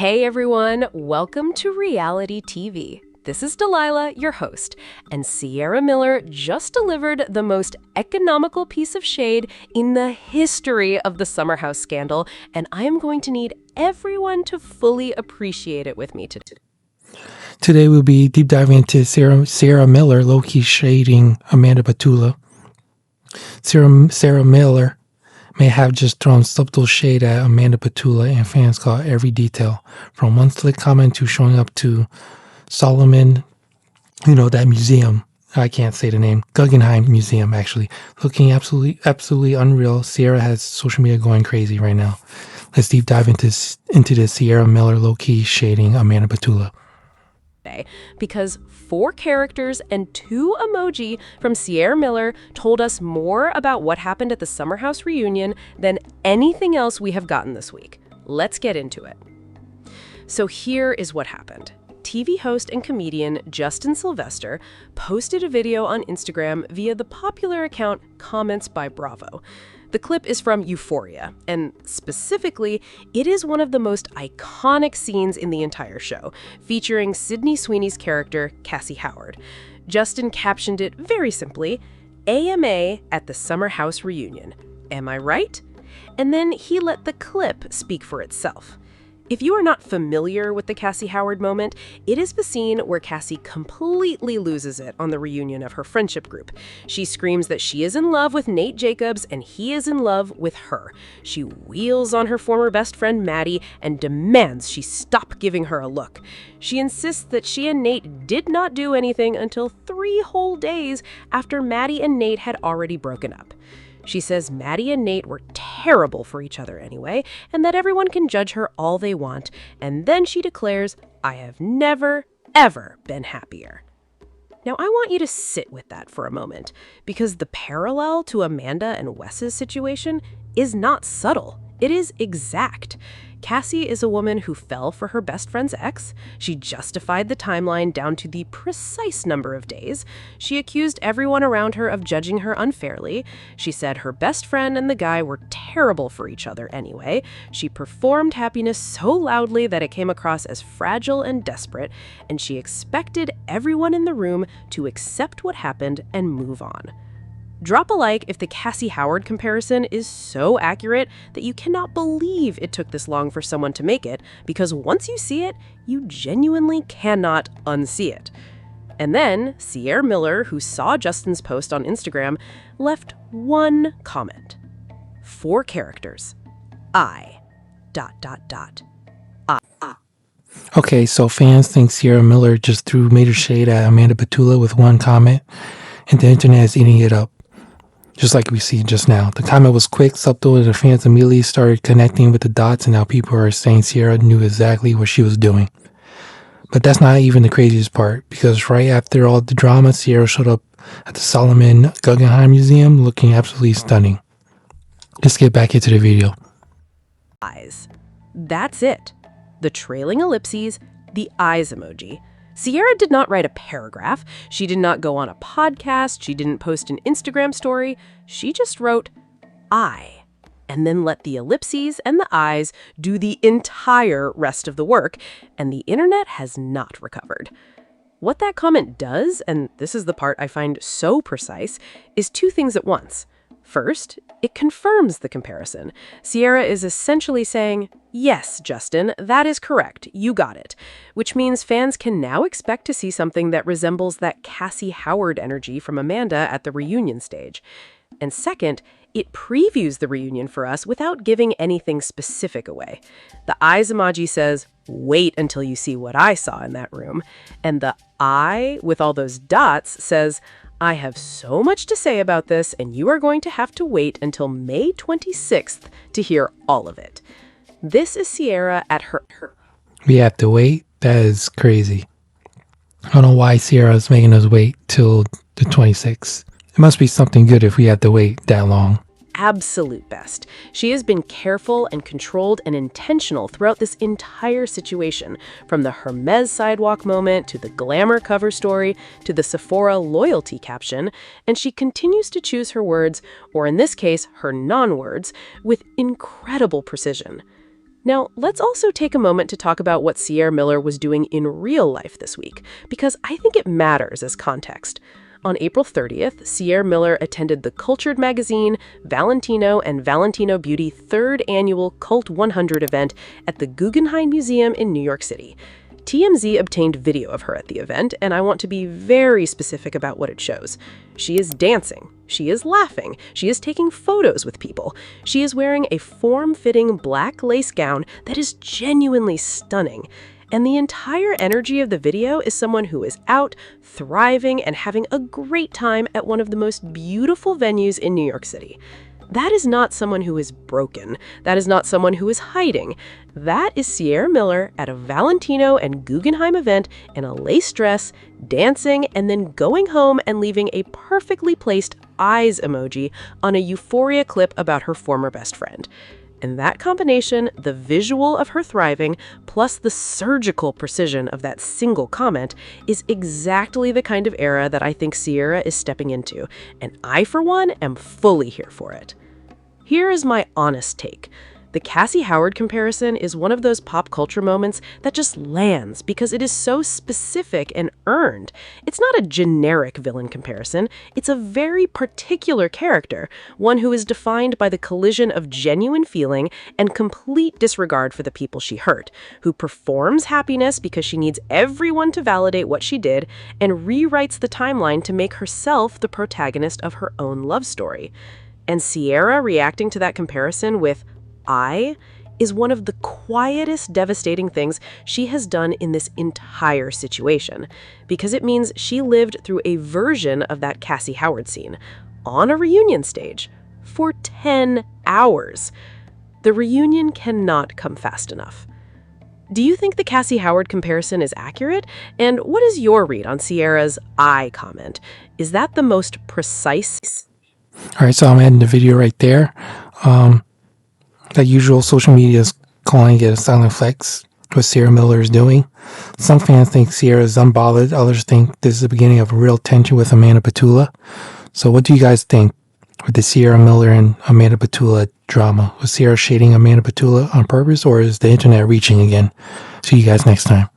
Hey everyone, welcome to Reality TV. This is Delilah, your host, and Ciara Miller just delivered the most economical piece of shade in the history of the Summer House scandal, and I am going to need everyone to fully appreciate it with me today. Today we'll be deep diving into Ciara Miller, low-key shading Amanda Batula. Ciara Miller may have just thrown subtle shade at Amanda Batula, and fans caught every detail, from one slick comment to showing up to Solomon, that museum. I can't say the name. Guggenheim Museum, actually. Looking absolutely unreal. Ciara has social media going crazy right now. Let's deep dive into the Ciara Miller low-key shading Amanda Batula. Because 4 characters and 2 emoji from Ciara Miller told us more about what happened at the Summer House reunion than anything else we have gotten this week. Let's get into it. So here is what happened. TV host and comedian Justin Sylvester posted a video on Instagram via the popular account Comments by Bravo. The clip is from Euphoria, and specifically, it is one of the most iconic scenes in the entire show, featuring Sydney Sweeney's character, Cassie Howard. Justin captioned it very simply, AMA at the Summer House reunion. Am I right? And then he let the clip speak for itself. If you are not familiar with the Cassie Howard moment, it is the scene where Cassie completely loses it on the reunion of her friendship group. She screams that she is in love with Nate Jacobs and he is in love with her. She wheels on her former best friend Maddie and demands she stop giving her a look. She insists that she and Nate did not do anything until 3 whole days after Maddie and Nate had already broken up. She says Maddie and Nate were terrible for each other anyway, and that everyone can judge her all they want, and then she declares, I have never, ever been happier. Now, I want you to sit with that for a moment, because the parallel to Amanda and Wes's situation is not subtle. It is exact. Cassie is a woman who fell for her best friend's ex. She justified the timeline down to the precise number of days. She accused everyone around her of judging her unfairly. She said her best friend and the guy were terrible for each other anyway. She performed happiness so loudly that it came across as fragile and desperate, and she expected everyone in the room to accept what happened and move on. Drop a like if the Cassie Howard comparison is so accurate that you cannot believe it took this long for someone to make it, because once you see it, you genuinely cannot unsee it. And then, Ciara Miller, who saw Justin's post on Instagram, left one comment. 4 characters. I. ... Okay, so fans think Ciara Miller just threw major shade at Amanda Batula with one comment, and the internet is eating it up. Just like we see just now. The comment was quick, subtle, and the fans immediately started connecting with the dots, and now people are saying Ciara knew exactly what she was doing. But that's not even the craziest part, because right after all the drama, Ciara showed up at the Solomon Guggenheim Museum looking absolutely stunning. Let's get back into the video. Eyes. That's it. The trailing ellipses, the eyes emoji. Ciara did not write a paragraph. She did not go on a podcast. She didn't post an Instagram story. She just wrote, I, and then let the ellipses and the eyes do the entire rest of the work, and the internet has not recovered. What that comment does, and this is the part I find so precise, is 2 things at once. First, it confirms the comparison. Ciara is essentially saying, yes, Justin, that is correct, you got it, which means fans can now expect to see something that resembles that Cassie Howard energy from Amanda at the reunion stage. And second, it previews the reunion for us without giving anything specific away. The eyes emoji says, wait until you see what I saw in that room. And the eye, with all those dots, says, I have so much to say about this, and you are going to have to wait until May 26th to hear all of it. This is Ciara at her. We have to wait? That is crazy. I don't know why Ciara is making us wait till the 26th. It must be something good if we have to wait that long. Absolute best. She has been careful and controlled and intentional throughout this entire situation, from the Hermes sidewalk moment to the glamour cover story to the Sephora loyalty caption, and she continues to choose her words, or in this case, her non-words, with incredible precision. Now, let's also take a moment to talk about what Ciara Miller was doing in real life this week, because I think it matters as context. On April 30th, Ciara Miller attended the Cultured magazine, Valentino and Valentino Beauty third annual Cult 100 event at the Guggenheim Museum in New York City. TMZ obtained video of her at the event, and I want to be very specific about what it shows. She is dancing. She is laughing. She is taking photos with people. She is wearing a form-fitting black lace gown that is genuinely stunning. And the entire energy of the video is someone who is out, thriving, and having a great time at one of the most beautiful venues in New York City. That is not someone who is broken. That is not someone who is hiding. That is Ciara Miller at a Valentino and Guggenheim event in a lace dress, dancing, and then going home and leaving a perfectly placed eyes emoji on a Euphoria clip about her former best friend. And that combination, the visual of her thriving, plus the surgical precision of that single comment, is exactly the kind of era that I think Ciara is stepping into. And I, for one, am fully here for it. Here is my honest take. The Cassie Howard comparison is one of those pop culture moments that just lands because it is so specific and earned. It's not a generic villain comparison. It's a very particular character, one who is defined by the collision of genuine feeling and complete disregard for the people she hurt, who performs happiness because she needs everyone to validate what she did, and rewrites the timeline to make herself the protagonist of her own love story. And Ciara reacting to that comparison with I is one of the quietest, devastating things she has done in this entire situation, because it means she lived through a version of that Cassie Howard scene on a reunion stage for 10 hours. The reunion cannot come fast enough. Do you think the Cassie Howard comparison is accurate? And what is your read on Ciara's I comment? Is that the most precise? All right, so I'm adding the video right there. That usual social media is calling it a silent flex, what Ciara Miller is doing. Some fans think Ciara is unbothered. Others think this is the beginning of a real tension with Amanda Batula. So what do you guys think with the Ciara Miller and Amanda Batula drama? Was Ciara shading Amanda Batula on purpose, or is the internet reaching again? See you guys next time.